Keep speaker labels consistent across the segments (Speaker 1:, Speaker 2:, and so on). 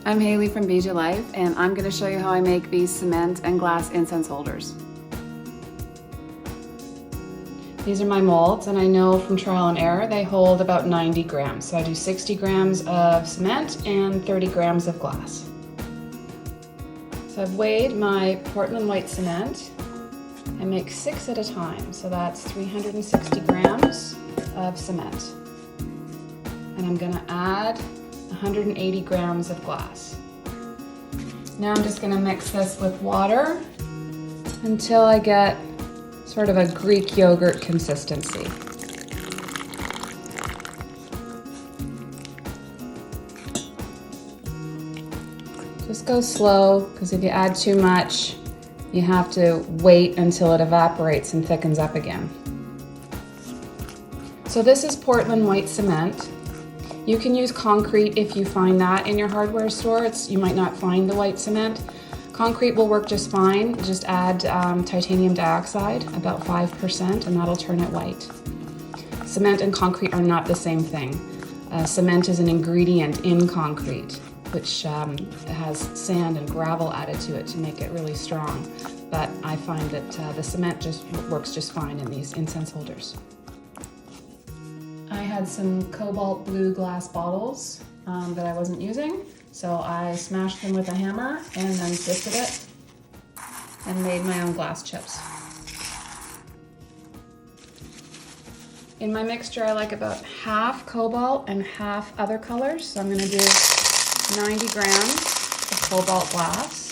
Speaker 1: I'm Haley from BJ Life, and I'm going to show you how I make these cement and glass incense holders. These are my molds, and I know from trial and error they hold about 90 grams. So I do 60 grams of cement and 30 grams of glass. So I've weighed my Portland white cement. I make 6 at a time, so that's 360 grams of cement. And I'm going to add 180 grams of glass. Now I'm just going to mix this with water until I get sort of a Greek yogurt consistency. Just go slow, because if you add too much, you have to wait until it evaporates and thickens up again. So this is Portland white cement. You can use concrete if you find that in your hardware store. You might not find the white cement. Concrete will work just fine. Just add titanium dioxide, about 5%, and that'll turn it white. Cement and concrete are not the same thing. Cement is an ingredient in concrete, which has sand and gravel added to it to make it really strong. But I find that the cement just works just fine in these incense holders. I had some cobalt blue glass bottles that I wasn't using, so I smashed them with a hammer and then twisted it and made my own glass chips. In my mixture, I like about half cobalt and half other colors, so I'm going to do 90 grams of cobalt glass.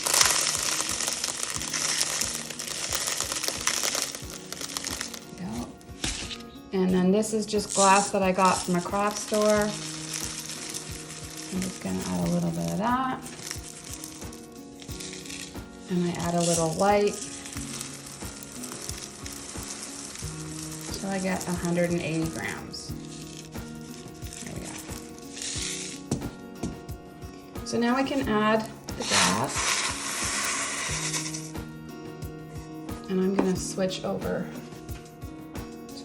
Speaker 1: And then this is just glass that I got from a craft store. I'm just going to add a little bit of that. And I add a little white. So I get 180 grams. There we go. So now I can add the glass. And I'm going to switch over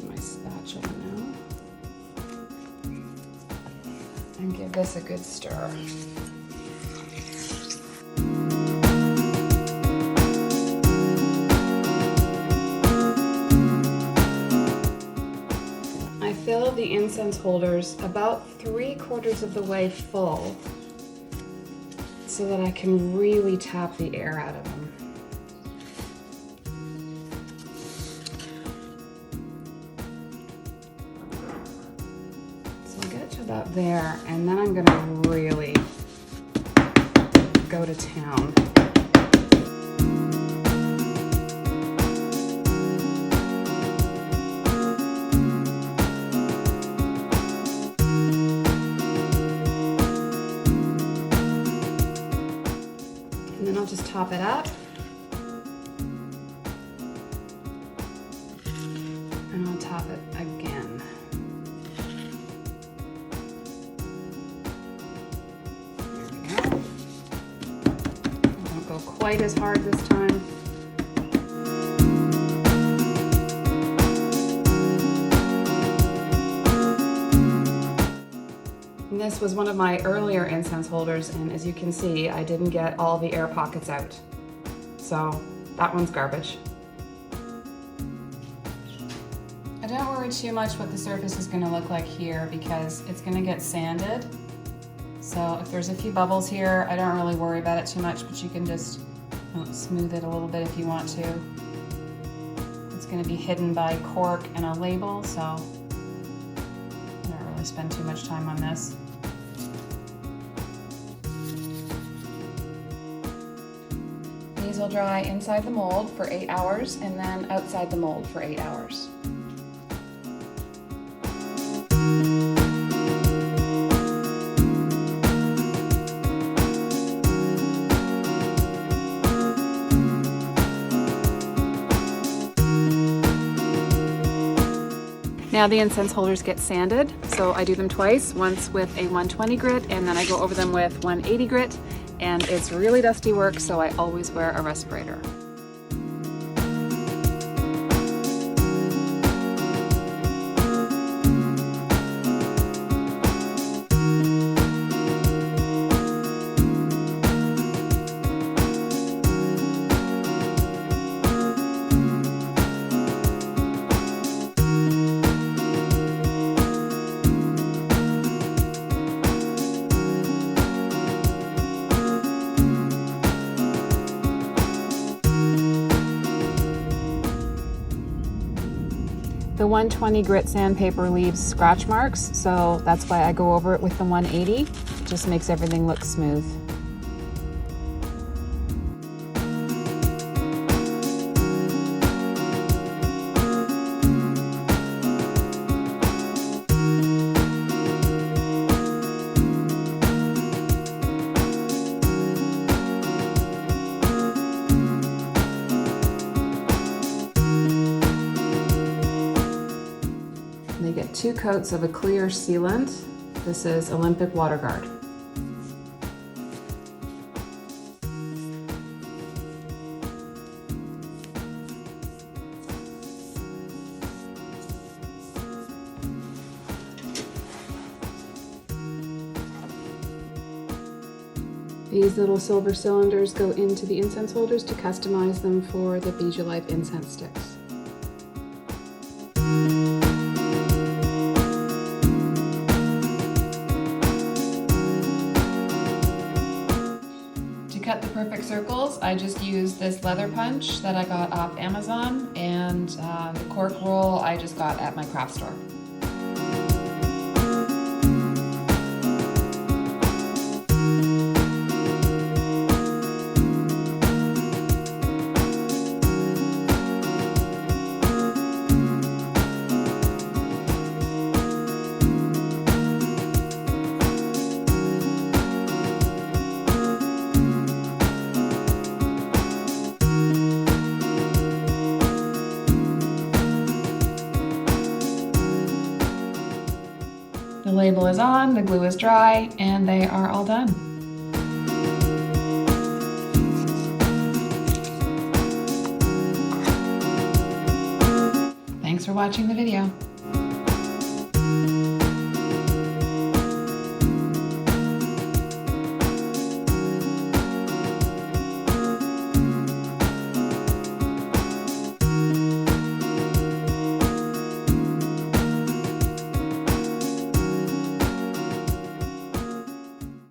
Speaker 1: my spatula now and give this a good stir. I fill the incense holders about 3/4 of the way full so that I can really tap the air out of them. About there, and then I'm gonna really go to town. And then I'll just top it up. And I'll top it again. Quite as hard this time. And this was one of my earlier incense holders, and as you can see, I didn't get all the air pockets out. So that one's garbage. I don't worry too much what the surface is going to look like here because it's going to get sanded. So if there's a few bubbles here, I don't really worry about it too much, but you can just smooth it a little bit if you want to. It's going to be hidden by cork and a label, so I don't really spend too much time on this. These will dry inside the mold for 8 hours and then outside the mold for 8 hours. Now the incense holders get sanded, so I do them twice, once with a 120 grit and then I go over them with 180 grit, and it's really dusty work, so I always wear a respirator. The 120 grit sandpaper leaves scratch marks, so that's why I go over it with the 180. It just makes everything look smooth. They get 2 coats of a clear sealant. This is Olympic Water Guard. These little silver cylinders go into the incense holders to customize them for the Bijou Life incense sticks. To cut the perfect circles, I just used this leather punch that I got off Amazon, and the cork roll I just got at my craft store. The label is on, the glue is dry, and they are all done. Thanks for watching the video.